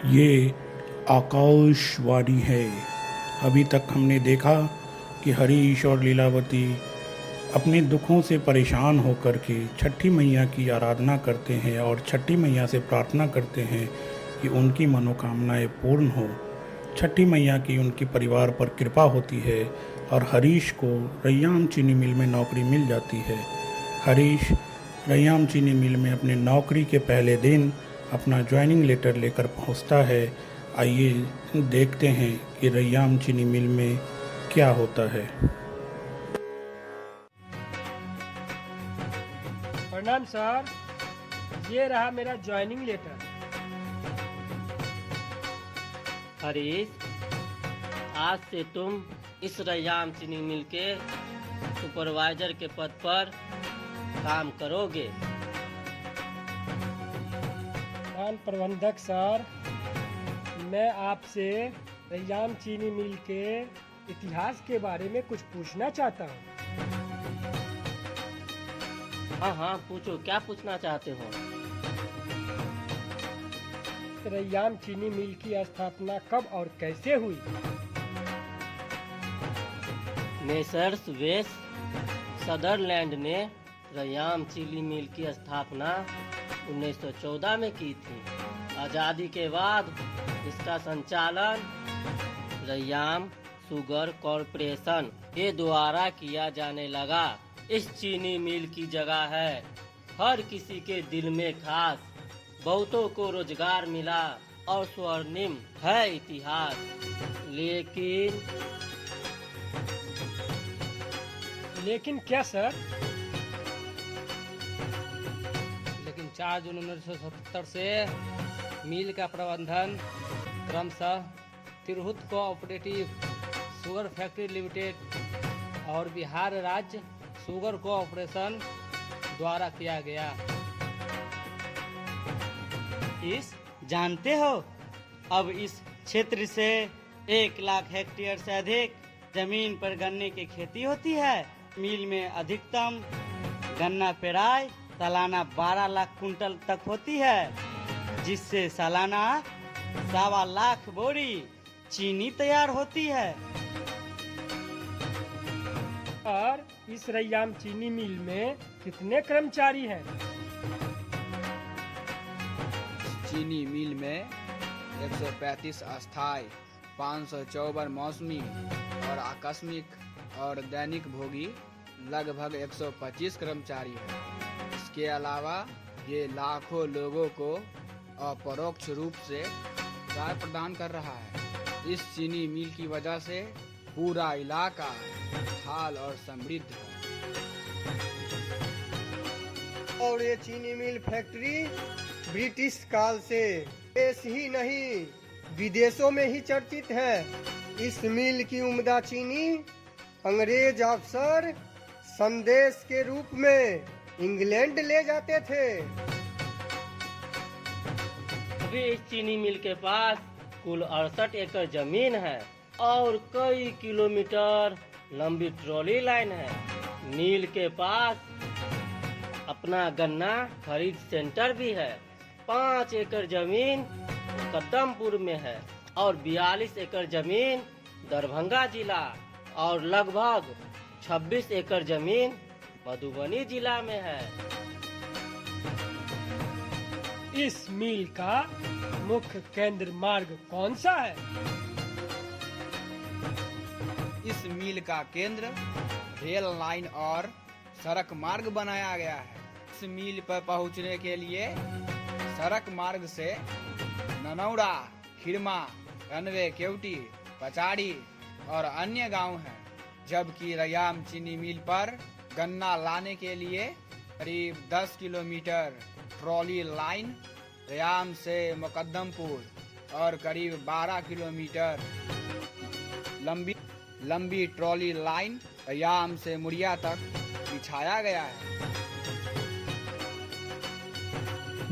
ये आकाशवाणी है। अभी तक हमने देखा कि हरीश और लीलावती अपने दुखों से परेशान होकर के छठी मैया की आराधना करते हैं और छठी मैया से प्रार्थना करते हैं कि उनकी मनोकामनाएं पूर्ण हो। छठी मैया की उनके परिवार पर कृपा होती है और हरीश को रैयाम चीनी मिल में नौकरी मिल जाती है। हरीश रैयाम चीनी मिल में अपने नौकरी के पहले दिन अपना ज्वाइनिंग लेटर लेकर पहुंचता है। आइए देखते हैं कि रैयाम चीनी मिल में क्या होता है। प्रणाम सर, ये रहा मेरा ज्वाइनिंग लेटर। हरीश, आज से तुम इस रैयाम चीनी मिल के सुपरवाइजर के पद पर काम करोगे। खान प्रबंधक सर, मैं आपसे रैयाम चीनी मिल के इतिहास के बारे में कुछ पूछना चाहता हूँ। हाँ, पूछो, क्या पूछना चाहते हो? रैयाम चीनी मिल की स्थापना कब और कैसे हुई? मेसर्स वेस सदरलैंड ने रैयाम चीनी मिल की स्थापना 1914 में की थी। आज़ादी के बाद इसका संचालन रैयाम शुगर कॉरपोरेशन के द्वारा किया जाने लगा। इस चीनी मिल की जगह है हर किसी के दिल में खास, बहुतों को रोजगार मिला और स्वर्णिम है इतिहास। लेकिन क्या सर? लेकिन 4 जून 1977 से मिल का प्रबंधन क्रमशः Tirhut cooperative sugar factory limited और बिहार राज्य शुगर कोऑपरेशन द्वारा किया गया। जानते हो, अब इस क्षेत्र से 1 लाख हेक्टेयर से अधिक जमीन पर गन्ने की खेती होती है। मिल में अधिकतम गन्ना पेराई सालाना 12 लाख कुंटल तक होती है, जिससे सालाना 1.25 लाख बोरी चीनी तैयार होती है। और इस रैयाम चीनी मिल में कितने कर्मचारी हैं? चीनी मिल में 135 अस्थायी, 554 मौसमी और आकस्मिक और दैनिक भोगी लगभग 125 कर्मचारी हैं। इसके अलावा ये लाखों लोगों को अपरोक्ष रूप से रोजगार प्रदान कर रहा है। इस चीनी मिल की वजह से पूरा इलाका खुशहाल और समृद्ध है। और ये चीनी मिल फैक्ट्री ब्रिटिश काल से देश ही नहीं विदेशों में ही चर्चित है। इस मिल की उम्दा चीनी अंग्रेज अफसर संदेश के रूप में इंग्लैंड ले जाते थे। अभी इस चीनी मिल के पास कुल 68 एकड़ जमीन है और कई किलोमीटर लंबी ट्रॉली लाइन है। मिल के पास अपना गन्ना खरीद सेंटर भी है। 5 एकड़ जमीन कदमपुर में है और 42 एकड़ जमीन दरभंगा जिला और लगभग 26 एकड़ जमीन मधुबनी जिला में है। इस मिल का मुख्य केंद्र मार्ग कौन सा है? इस मिल का केंद्र रेल लाइन और सड़क मार्ग बनाया गया है। इस मिल पर पहुंचने के लिए सड़क मार्ग से ननौड़ा, खिरमा, रनवे, केवटी, पचाड़ी और अन्य गांव हैं। जबकि रैयाम चीनी मिल पर गन्ना लाने के लिए करीब 10 किलोमीटर ट्रॉली लाइन रैयाम से मुकद्दमपुर और करीब 12 किलोमीटर लंबी ट्रॉली लाइन रैयाम से मुड़िया तक बिछाया गया है।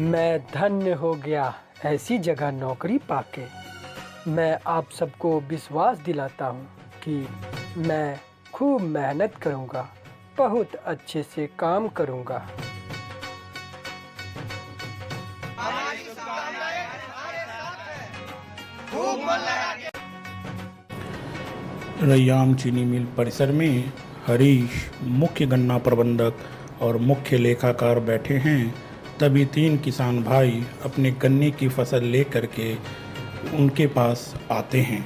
मैं धन्य हो गया ऐसी जगह नौकरी पाके। मैं आप सबको विश्वास दिलाता हूँ कि मैं खूब मेहनत करूँगा, बहुत अच्छे से काम करूँगा। रैयाम चीनी मिल परिसर में हरीश, मुख्य गन्ना प्रबंधक और मुख्य लेखाकार बैठे हैं। तभी 3 किसान भाई अपने गन्ने की फसल लेकर के उनके पास आते हैं।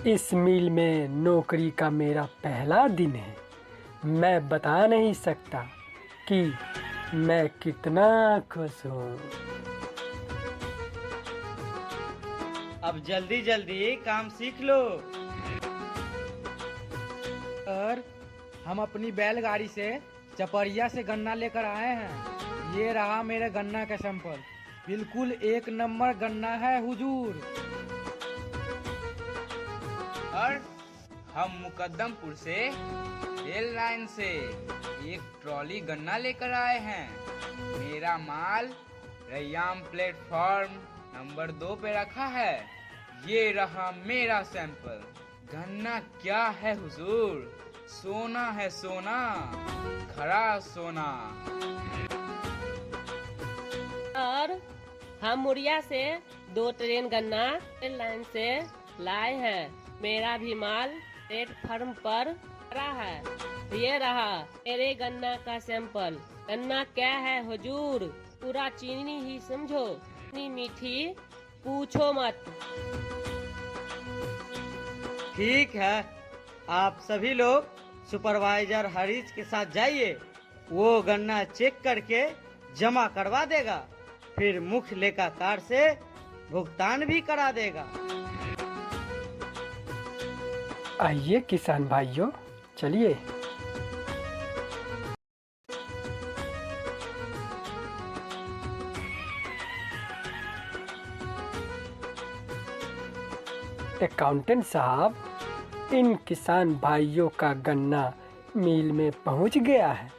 इस मिल में नौकरी का मेरा पहला दिन है। मैं बता नहीं सकता कि मैं कितना खुश हूँ। अब जल्दी जल्दी काम सीख लो। सर, हम अपनी बैलगाड़ी से चपरिया से गन्ना लेकर आए हैं। ये रहा मेरे गन्ना का सैंपल। बिल्कुल 1 नंबर गन्ना है हुजूर। और हम मुकद्दमपुर से रेल लाइन से 1 ट्रॉली गन्ना लेकर आए हैं। मेरा माल रैयाम प्लेटफॉर्म नंबर 2 पे रखा है। ये रहा मेरा सैंपल। गन्ना क्या है हुजूर? सोना है सोना, खरा सोना। और हम मुड़िया से 2 ट्रेन गन्ना रेल लाइन से लाए हैं। मेरा भी माल प्लेटफार्म पर खड़ा है। ये रहा मेरे गन्ना का सैंपल। गन्ना क्या है हुजूर? पूरा चीनी ही समझो, इतनी मीठी पूछो मत। ठीक है, आप सभी लोग सुपरवाइजर हरीश के साथ जाइए। वो गन्ना चेक करके जमा करवा देगा, फिर मुख्य लेखाकार से भुगतान भी करा देगा। आइए किसान भाइयों, चलिए। अकाउंटेंट साहब, इन किसान भाइयों का गन्ना मिल में पहुंच गया है।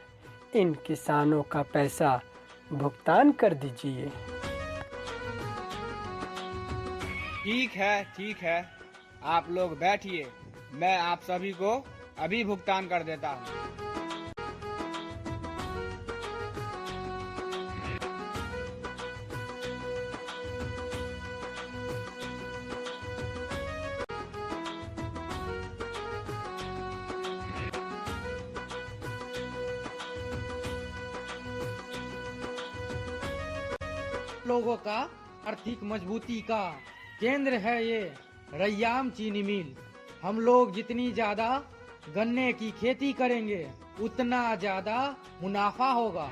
इन किसानों का पैसा भुगतान कर दीजिए। ठीक है, आप लोग बैठिए। मैं आप सभी को अभी भुगतान कर देता हूँ। लोगों का आर्थिक मजबूती का केंद्र है ये रैयाम चीनी मिल। हम लोग जितनी ज्यादा गन्ने की खेती करेंगे उतना ज्यादा मुनाफा होगा।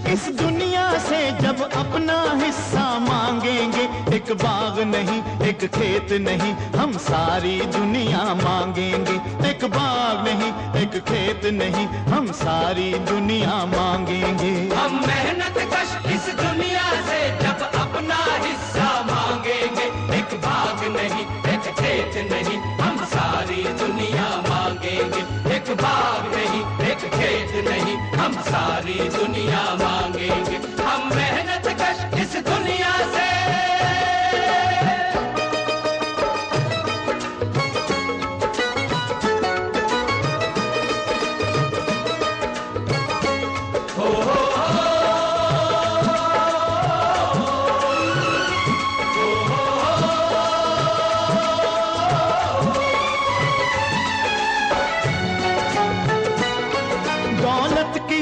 इस दुनिया से जब अपना हिस्सा मांगेंगे, एक बाग नहीं एक खेत नहीं हम सारी दुनिया मांगेंगे। एक बाग नहीं एक खेत नहीं हम सारी दुनिया मांगेंगे। हम मेहनत कश इस दुनिया से जब अपना हिस्सा मांगेंगे, एक बाग नहीं एक खेत नहीं हम सारी दुनिया मांगेंगे। एक बाग नहीं एक खेत नहीं हम सारी दुनिया मांगेंगे। हम मेहनत कश इस दुनिया से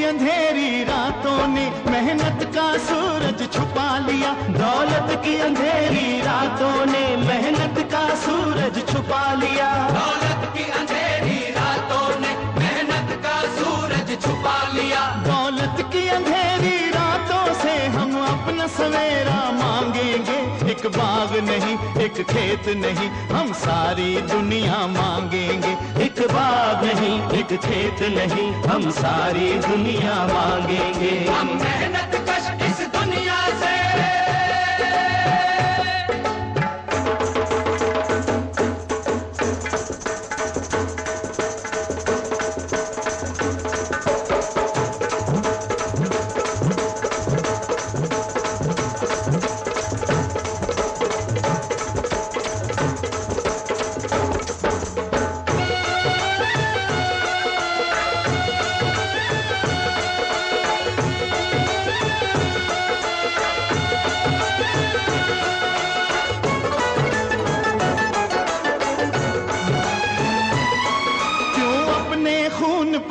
अंधेरी रातों ने मेहनत का सूरज छुपा लिया। दौलत की अंधेरी रातों ने मेहनत का सूरज छुपा लिया। दौलत की अंधेरी रातों ने मेहनत का सूरज छुपा लिया। दौलत की अंधेरी रातों से हम अपना सवेरा मांगेंगे। एक बाग नहीं एक खेत नहीं हम सारी दुनिया मांगेंगे। एक बाग नहीं एक खेत नहीं हम सारी दुनिया मांगेंगे। हम मेहनत कश इस दुनिया से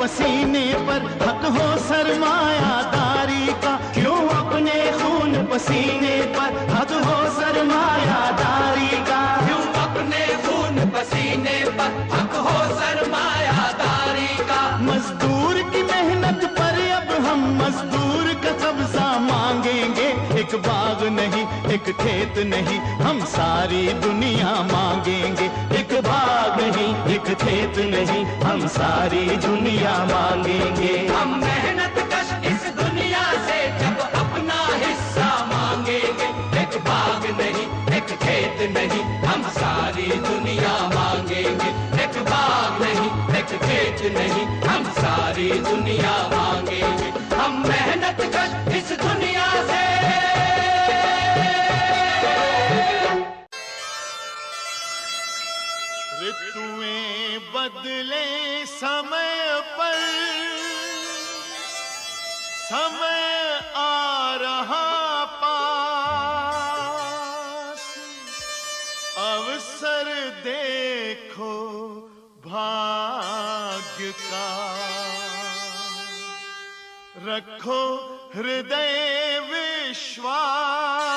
पसीने पर हक हो सरमायादारी का, क्यों अपने खून पसीने पर हक हो सरमायादारी का, क्यों अपने खून पसीने पर हक हो सरमायादारी का। मजदूर की मेहनत पर अब हम मजदूर का कब्जा मांगेंगे, एक बाग नहीं एक खेत नहीं हम सारी दुनिया मांगेंगे, एक बाग नहीं एक खेत नहीं हम सारी दुनिया मांगेंगे। हम मेहनत कश इस दुनिया से जब अपना हिस्सा मांगेंगे, एक बाग नहीं एक खेत नहीं हम सारी दुनिया मांगेंगे, एक बाग नहीं एक खेत नहीं हम सारी दुनिया मांगेंगे। हम मेहनत कश इस दुनिया से ऋतुएं बदले समय पर, समय आ रहा पास, अवसर देखो भाग्य का, रखो हृदय विश्वास,